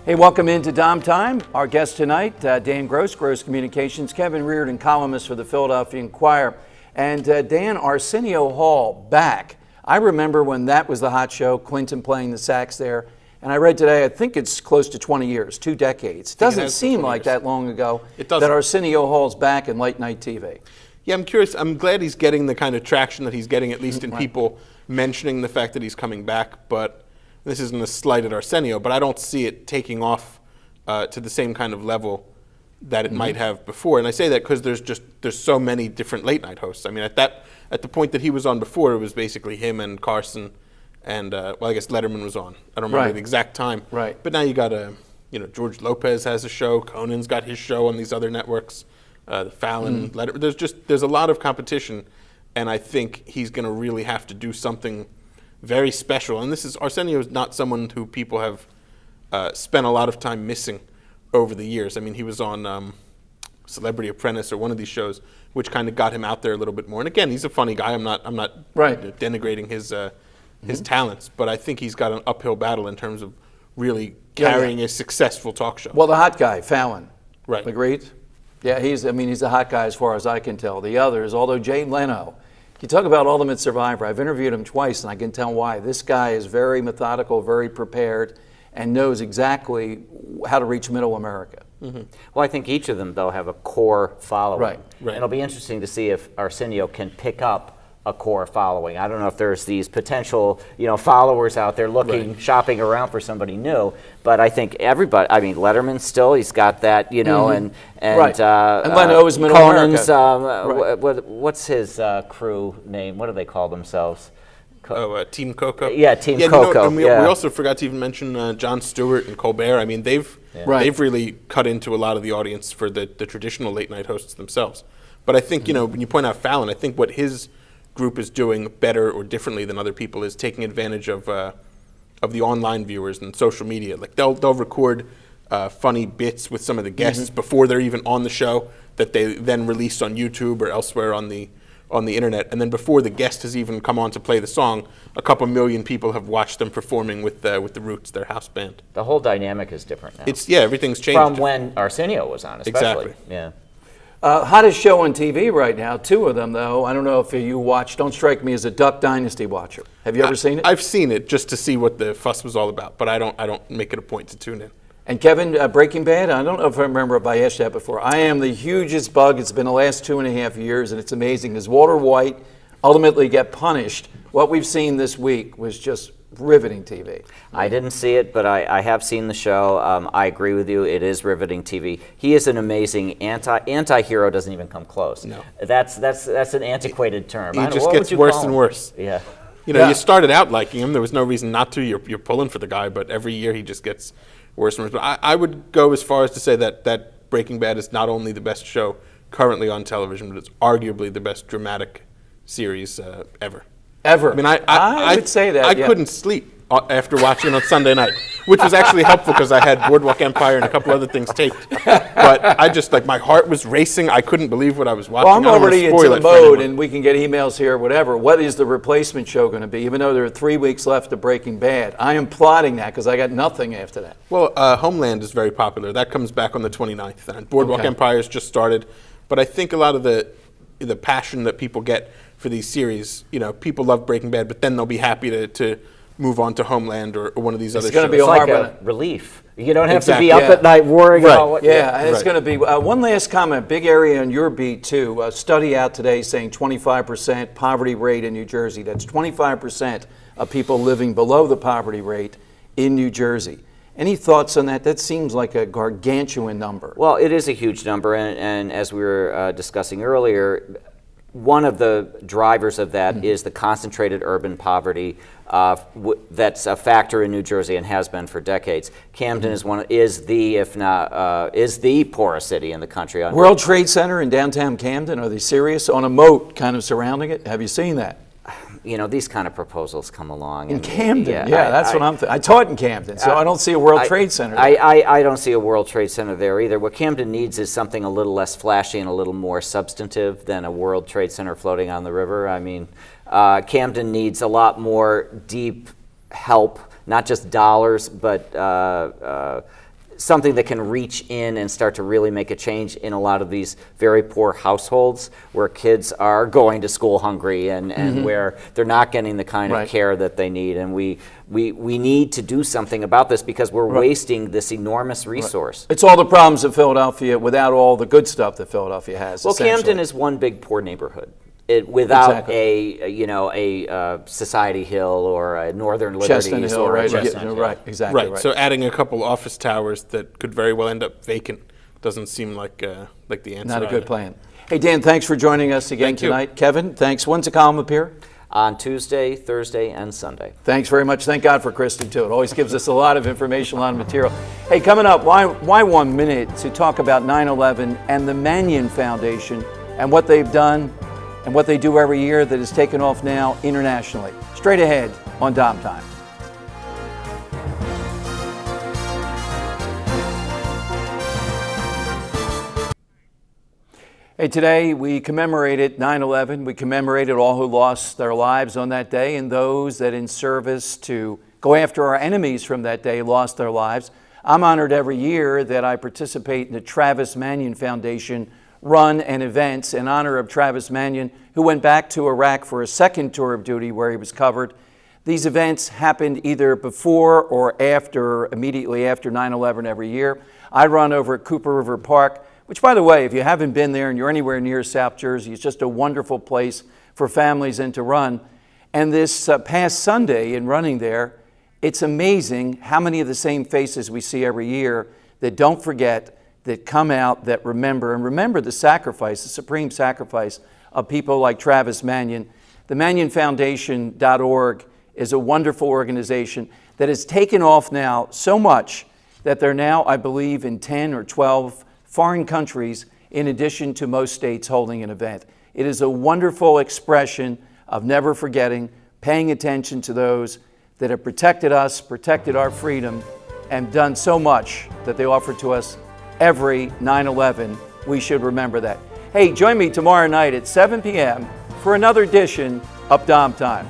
Hey, welcome into DomTime. Our guest tonight, Dan Gross, Gross Communications, Kevin Reardon, columnist for the Philadelphia Inquirer, and Dan, Arsenio Hall back. I remember when that was the hot show, Clinton playing the sax there, and I read today, I think it's close to 20 years, 2 decades. It doesn't seem like that long ago that Arsenio Hall's back in late night TV. Yeah, I'm curious. I'm glad he's getting the kind of traction that he's getting, at least in people mentioning the fact that he's coming back, but this isn't a slight at Arsenio, but I don't see it taking off to the same kind of level that it might have before. And I say that because there's so many different late night hosts. I mean, at the point that he was on before, it was basically him and Carson, and well, I guess Letterman was on. I don't remember the exact time. Right. But now you got George Lopez has a show. Conan's got his show on these other networks. The Fallon, Letterman. There's a lot of competition, and I think he's going to really have to do something very special. And Arsenio is not someone who people have spent a lot of time missing over the years. I mean, he was on Celebrity Apprentice or one of these shows, which kind of got him out there a little bit more. And again, he's a funny guy. I'm not denigrating his talents, but I think he's got an uphill battle in terms of really carrying a successful talk show. Well, the hot guy, Fallon. Right. Agreed? Yeah, he's a hot guy as far as I can tell. The others, although Jay Leno, you talk about Ultimate Survivor. I've interviewed him twice, and I can tell why. This guy is very methodical, very prepared, and knows exactly how to reach middle America. Well, I think each of them, though, have a core following. Right. And it'll be interesting to see if Arsenio can pick up a core following. I don't know if there's these potential, followers out there shopping around for somebody new, but I think everybody, Letterman still, he's got that, and Leno is middle Conan's, America. what's his crew name? What do they call themselves? Team Coco. Yeah, Team Coco. We also forgot to even mention Jon Stewart and Colbert. I mean, they've really cut into a lot of the audience for the traditional late night hosts themselves. But I think when you point out Fallon, I think what his group is doing better or differently than other people is taking advantage of the online viewers and social media. Like they'll record funny bits with some of the guests before they're even on the show that they then release on YouTube or elsewhere on the internet. And then before the guest has even come on to play the song, a couple million people have watched them performing with the Roots, their house band. The whole dynamic is different now. Everything's changed from when Arsenio was on, especially. Exactly. Yeah. Hottest show on TV right now, 2 of them though. I don't know if you watch. Don't strike me as a Duck Dynasty watcher. Have you ever seen it? I've seen it just to see what the fuss was all about, but I don't make it a point to tune in. And Kevin, Breaking Bad, I don't know if I remember if I asked that before. I am the hugest bug. It's been the last 2.5 years, and it's amazing. Does Walter White ultimately get punished? What we've seen this week was just riveting TV. I didn't see it, but I have seen the show. I agree with you. It is riveting TV. He is an amazing anti-hero. Doesn't even come close. No. That's an antiquated term. He just gets worse and worse. Yeah. You started out liking him. There was no reason not to. You're pulling for the guy, but every year he just gets worse and worse. But I would go as far as to say that Breaking Bad is not only the best show currently on television, but it's arguably the best dramatic series ever. Ever. I mean, I would say that. I couldn't sleep after watching it on Sunday night, which was actually helpful because I had Boardwalk Empire and a couple other things taped. But I just, my heart was racing. I couldn't believe what I was watching. Well, I'm already into the mode, and we can get emails here, whatever. What is the replacement show going to be? Even though there are 3 weeks left of Breaking Bad, I am plotting that because I got nothing after that. Well, Homeland is very popular. That comes back on the 29th. And Boardwalk Empire has just started. But I think a lot of the passion that people get for these series, people love Breaking Bad, but then they'll be happy to move on to Homeland or one of these other shows. It's going to be like a relief. You don't have to be up at night worrying about what. Yeah, it's going to be. One last comment, big area on your beat too. A study out today saying 25% poverty rate in New Jersey. That's 25% of people living below the poverty rate in New Jersey. Any thoughts on that? That seems like a gargantuan number. Well, it is a huge number, and as we were discussing earlier, one of the drivers of that is the concentrated urban poverty that's a factor in New Jersey and has been for decades. Camden is the poorest city in the country. World Trade Center in downtown Camden, are they serious? On a moat kind of surrounding it? Have you seen that? These kind of proposals come along. In Camden, that's what I'm thinking. I taught in Camden, so I don't see a World Trade Center there. I don't see a World Trade Center there either. What Camden needs is something a little less flashy and a little more substantive than a World Trade Center floating on the river. I mean, Camden needs a lot more deep help, not just dollars, but something that can reach in and start to really make a change in a lot of these very poor households where kids are going to school hungry and where they're not getting the kind of care that they need. And we need to do something about this because we're wasting this enormous resource. It's all the problems of Philadelphia without all the good stuff that Philadelphia has. Well, Camden is one big poor neighborhood. Without a Society Hill or a Northern Liberties Chestnut Hill, or a right? Chestnut Hill. Right, exactly. Right. So adding a couple office towers that could very well end up vacant doesn't seem like the answer. Not a good plan. Hey, Dan, thanks for joining us again tonight. Kevin, thanks. When's the column appear? On Tuesday, Thursday, and Sunday. Thanks very much. Thank God for Kristen, too. It always gives us a lot of information, a lot of material. Hey, coming up, why 1 minute to talk about 9/11 and the Mannion Foundation and what they've done and what they do every year that has taken off now internationally. Straight ahead on DomTime. Hey, today we commemorated 9/11. We commemorated all who lost their lives on that day and those that in service to go after our enemies from that day lost their lives. I'm honored every year that I participate in the Travis Mannion Foundation run and events in honor of Travis Mannion, who went back to Iraq for a second tour of duty where he was covered. These events happened either before or immediately after 9/11 every year. I run over at Cooper River Park, which, by the way, if you haven't been there and you're anywhere near South Jersey, it's just a wonderful place for families and to run. And this past Sunday in running there, it's amazing how many of the same faces we see every year that don't forget, that come out, that remember the sacrifice, the supreme sacrifice of people like Travis Mannion. The MannionFoundation.org is a wonderful organization that has taken off now so much that they're now, I believe, in 10 or 12 foreign countries, in addition to most states holding an event. It is a wonderful expression of never forgetting, paying attention to those that have protected us, protected our freedom, and done so much that they offer to us every 9/11. We should remember that. Hey, join me tomorrow night at 7 p.m. for another edition of DomTime.